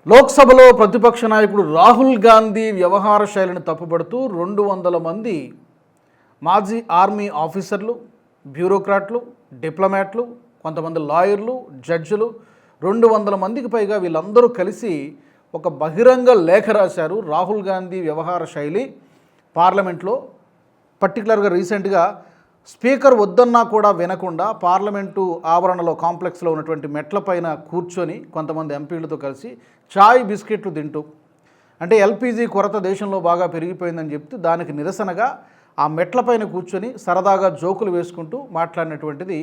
లోక్సభలో ప్రతిపక్ష నాయకుడు రాహుల్ గాంధీ వ్యవహార శైలిని తప్పుపడుతూ 200 మంది మాజీ ఆర్మీ ఆఫీసర్లు, బ్యూరోక్రాట్లు, డిప్లొమాట్లు, కొంతమంది లాయర్లు, జడ్జిలు 200 మందికి పైగా వీళ్ళందరూ కలిసి ఒక బహిరంగ లేఖ రాశారు. రాహుల్ గాంధీ వ్యవహార శైలి పార్లమెంట్లో, పర్టికులర్గా రీసెంట్గా స్పీకర్ వద్దన్నా కూడా వినకుండా పార్లమెంటు ఆవరణలో కాంప్లెక్స్లో ఉన్నటువంటి మెట్లపైన కూర్చొని కొంతమంది ఎంపీలతో కలిసి చాయ్ బిస్కెట్లు తింటూ, అంటే ఎల్పిజి కొరత దేశంలో బాగా పెరిగిపోయిందని చెప్తూ దానికి నిరసనగా ఆ మెట్లపైన కూర్చొని సరదాగా జోకులు వేసుకుంటూ మాట్లాడినటువంటిది.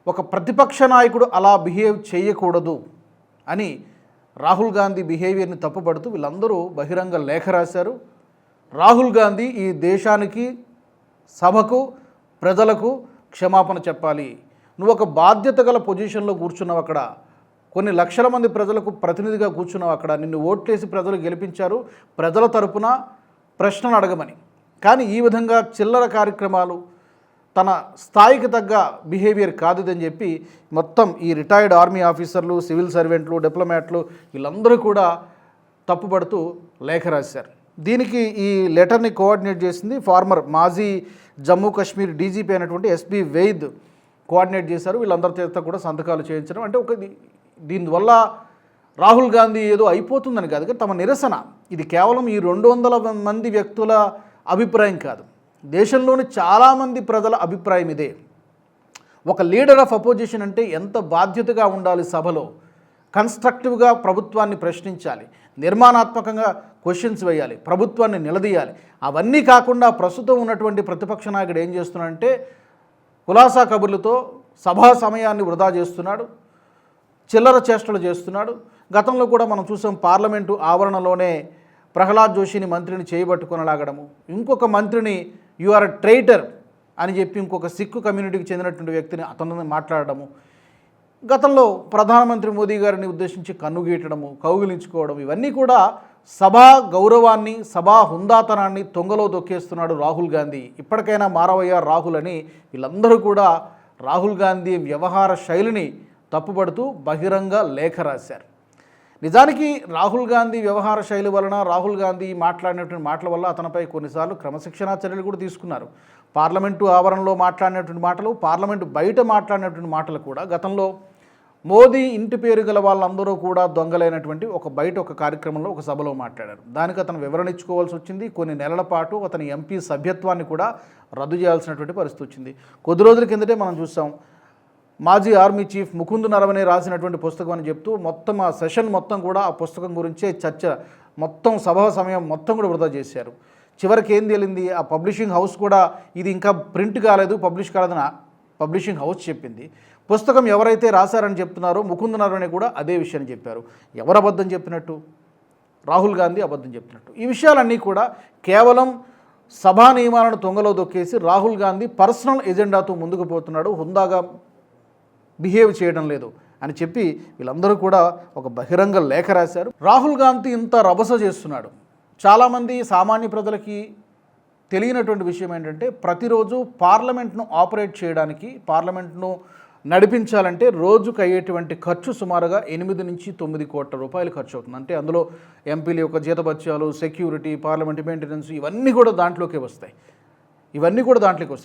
ఒక ప్రతిపక్ష నాయకుడు అలా బిహేవ్ చేయకూడదు అని రాహుల్ గాంధీ బిహేవియర్ని తప్పుపడుతూ వీళ్ళందరూ బహిరంగ లేఖ రాశారు. రాహుల్ గాంధీ ఈ దేశానికి, సభకు, ప్రజలకు క్షమాపణ చెప్పాలి. నువ్వు ఒక బాధ్యత గల పొజిషన్లో కూర్చున్నావు, అక్కడ కొన్ని లక్షల మంది ప్రజలకు ప్రతినిధిగా కూర్చున్నావు, అక్కడ నిన్ను ఓట్లేసి ప్రజలు గెలిపించారు ప్రజల తరపున ప్రశ్నలు అడగమని. కానీ ఈ విధంగా చిల్లర కార్యక్రమాలు, తన స్థాయికి తగ్గ బిహేవియర్ కాదుదని చెప్పి మొత్తం ఈ రిటైర్డ్ ఆర్మీ ఆఫీసర్లు, సివిల్ సర్వెంట్లు, డిప్లొమాట్లు వీళ్ళందరూ కూడా తప్పుపడుతూ లేఖ రాశారు. దీనికి ఈ లెటర్ని కోఆర్డినేట్ చేసింది ఫార్మర్ మాజీ జమ్మూ కాశ్మీర్ డీజీపీ అయినటువంటి ఎస్పీ వైద్ కోఆర్డినేట్ చేశారు. వీళ్ళందరి చేత కూడా సంతకాలు చేయించడం, అంటే దీనివల్ల రాహుల్ గాంధీ ఏదో అయిపోతుందని కాదు, తమ నిరసన. ఇది కేవలం ఈ 200 మంది వ్యక్తుల అభిప్రాయం కాదు, దేశంలోని చాలామంది ప్రజల అభిప్రాయం ఇదే. ఒక లీడర్ ఆఫ్ అపోజిషన్ అంటే ఎంత బాధ్యతగా ఉండాలి, సభలో కన్స్ట్రక్టివ్గా ప్రభుత్వాన్ని ప్రశ్నించాలి, నిర్మాణాత్మకంగా క్వశ్చన్స్ వేయాలి, ప్రభుత్వాన్ని నిలదీయాలి. అవన్నీ కాకుండా ప్రస్తుతం ఉన్నటువంటి ప్రతిపక్ష నాయకుడు ఏం చేస్తున్నాడంటే కులాసా కబుర్లతో సభా సమయాన్ని వృధా చేస్తున్నాడు, చిల్లర చేష్టలు చేస్తున్నాడు. గతంలో కూడా మనం చూసాం, పార్లమెంటు ఆవరణలోనే ప్రహ్లాద్ జోషిని మంత్రిని చేయబట్టుకొని లాగడము, ఇంకొక మంత్రిని యు ఆర్ ట్రైటర్ అని చెప్పి ఇంకొక సిక్కు కమ్యూనిటీకి చెందినటువంటి వ్యక్తిని అతను మాట్లాడడము, గతంలో ప్రధానమంత్రి మోదీ గారిని ఉద్దేశించి కన్నుగీయటము, కౌగిలించుకోవడం, ఇవన్నీ కూడా సభా గౌరవాన్ని, సభా హుందాతనాన్ని తొంగలో దొక్కేస్తున్నాడు రాహుల్ గాంధీ. ఇప్పటికైనా మారవయ్యా రాహుల్ అని వీళ్ళందరూ కూడా రాహుల్ గాంధీ వ్యవహార శైలిని తప్పుపడుతూ బహిరంగ లేఖ రాశారు. నిజానికి రాహుల్ గాంధీ వ్యవహార శైలి వలన, రాహుల్ గాంధీ మాట్లాడినటువంటి మాటల వల్ల అతనిపై కొన్నిసార్లు క్రమశిక్షణా చర్యలు కూడా తీసుకున్నారు. పార్లమెంటు ఆవరణలో మాట్లాడినటువంటి మాటలు, పార్లమెంటు బయట మాట్లాడినటువంటి మాటలు కూడా గతంలో మోదీ ఇంటి పేరు గల వాళ్ళందరూ కూడా దొంగలైనటువంటి బయట ఒక కార్యక్రమంలో, ఒక సభలో మాట్లాడారు. దానికి అతను వివరణ ఇచ్చుకోవాల్సి వచ్చింది. కొన్ని నెలల పాటు అతని ఎంపీ సభ్యత్వాన్ని కూడా రద్దు చేయాల్సినటువంటి పరిస్థితి వచ్చింది. కొద్ది రోజుల కిందటే మనం చూసాం, మాజీ ఆర్మీ చీఫ్ ముకుంద్ నరవనే రాసినటువంటి పుస్తకం అని చెప్తూ మొత్తం ఆ సెషన్ మొత్తం కూడా ఆ పుస్తకం గురించే చర్చ, మొత్తం సభా సమయం మొత్తం కూడా వృధా చేశారు. చివరికి ఏం తేలింది, ఆ పబ్లిషింగ్ హౌస్ కూడా ఇది ఇంకా ప్రింట్ కాలేదు, పబ్లిష్ కాలేదని పబ్లిషింగ్ హౌస్ చెప్పింది. పుస్తకం ఎవరైతే రాశారని చెప్తున్నారో ముకుంద్ నరవనే కూడా అదే విషయాన్ని చెప్పారు. ఎవరు అబద్ధం చెప్పినట్టు? రాహుల్ గాంధీ అబద్ధం చెప్పినట్టు. ఈ విషయాలన్నీ కూడా కేవలం సభా నియమాలను తొంగలో దొక్కేసి రాహుల్ గాంధీ పర్సనల్ ఎజెండాతో ముందుకు పోతున్నాడు, హుందాగా బిహేవ్ చేయడం లేదు అని చెప్పి వీళ్ళందరూ కూడా ఒక బహిరంగ లేఖ రాశారు. రాహుల్ గాంధీ ఇంత రభస చేస్తున్నాడు. చాలామంది సామాన్య ప్రజలకి తెలియనటువంటి విషయం ఏంటంటే, ప్రతిరోజు పార్లమెంట్ను ఆపరేట్ చేయడానికి, పార్లమెంట్ను నడిపించాలంటే రోజుకు అయ్యేటువంటి ఖర్చు సుమారుగా 8 నుంచి 9 కోట్ల రూపాయలు ఖర్చు అవుతుంది. అంటే అందులో ఎంపీల యొక్క జీతభత్యాలు, సెక్యూరిటీ, పార్లమెంట్ మెయింటెనెన్స్ ఇవన్నీ కూడా దాంట్లోకి వస్తాయి.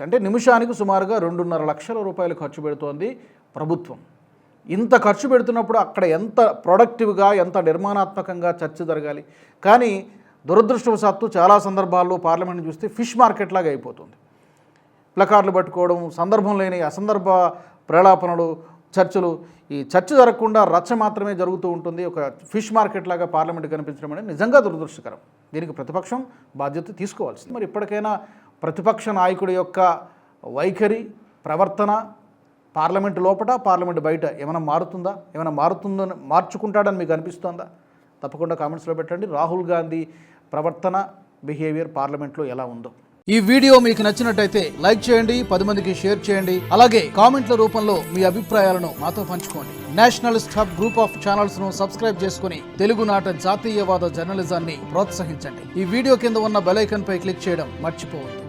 అంటే నిమిషానికి సుమారుగా 2.5 లక్షల రూపాయలు ఖర్చు పెడుతోంది ప్రభుత్వం. ఇంత ఖర్చు పెడుతున్నప్పుడు అక్కడ ఎంత ప్రొడక్టివ్గా, ఎంత నిర్మాణాత్మకంగా చర్చ జరగాలి. కానీ దురదృష్టవశాత్తు చాలా సందర్భాల్లో పార్లమెంట్ని చూస్తే ఫిష్ మార్కెట్ లాగా అయిపోతుంది. ప్లకార్డులు పట్టుకోవడం, సందర్భం లేని అసందర్భ ప్రలాపనలు, చర్చలు, ఈ చర్చ జరగకుండా రచ్చ మాత్రమే జరుగుతూ ఉంటుంది. ఒక ఫిష్ మార్కెట్ లాగా పార్లమెంట్ కనిపించడం అనేది నిజంగా దురదృష్టకరం. దీనికి ప్రతిపక్షం బాధ్యత తీసుకోవాల్సింది. మరి ఇప్పటికైనా ప్రతిపక్ష నాయకుడి యొక్క వైఖరి, ప్రవర్తన పార్లమెంటు లోపల, పార్లమెంటు బయట ఏమైనా మార్చుకుంటాడని మీకు అనిపిస్తోందా? తప్పకుండా కామెంట్స్లో పెట్టండి. రాహుల్ గాంధీ ప్రవర్తన, బిహేవియర్ పార్లమెంట్లో ఎలా ఉందో. ఈ వీడియో మీకు నచ్చినట్టయితే లైక్ చేయండి, 10 మందికి షేర్ చేయండి. అలాగే కామెంట్ల రూపంలో మీ అభిప్రాయాలను మాతో పంచుకోండి. Nationalist hub group of channels ను సబ్స్క్రైబ్ చేసుకుని తెలుగునాట జాతీయవాద జర్నలిజాన్ని ప్రోత్సహించండి. ఈ వీడియో కింద ఉన్న బెల్ ఐకాన్ పై క్లిక్ చేయడం మర్చిపోవద్దు.